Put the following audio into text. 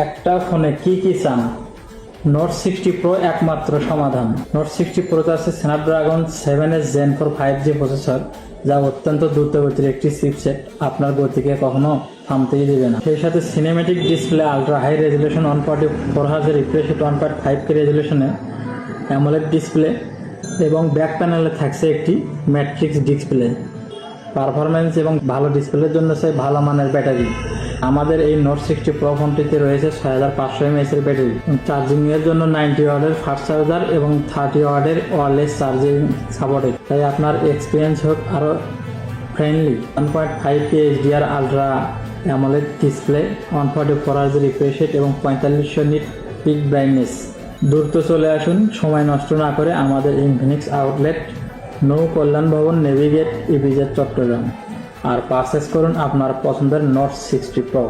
একটা ফোনে কি কি চান? নোট 60 প্রো একমাত্র সমাধান। নোট 60 প্রোতে আছে Snapdragon 7s Gen 4 5G processor, যা অত্যন্ত দ্রুতগতির একটি চিপসেট, আপনার গতিকে কখনো থামতেই দেবে না। সেই সাথে cinematic display, ultra high resolution 144Hz refresh rate, 1.5K রেজুলেশনে অ্যামোলেড ডিসপ্লে এবং ব্যাক প্যানেলে থাকছে একটি ম্যাট্রিক্স ডিসপ্লে। পারফরমেন্স এবং ভালো ডিসপ্লের জন্য চাই ভালো মানের ব্যাটারি। আমাদের এই নোট 60 প্রো ফোনটিতে রয়েছে 6500 mAh এর ব্যাটারি। চার্জিং এর জন্য 90 ওয়াটের ফাস্ট চার্জার এবং 30 ওয়াটের ওয়্যারলেস চার্জিং সাপোর্টেড, তাই আপনার এক্সপিরিয়েন্স হোক আরও friendly. 1.5K HDR ultra AMOLED display, 144Hz refresh rate এবং 4500 নিট পিক ব্রাইটনেস। দ্রুত চলে আসুন, সময় নষ্ট না করে আমাদের ইনফিনিক্স আউটলেট, নৌ কল্যাণ ভবন, নেভিগেট, ইপিজেড, চট্টগ্রাম, আর পারচেস করুন আপনার পছন্দের নোট 60 প্রো।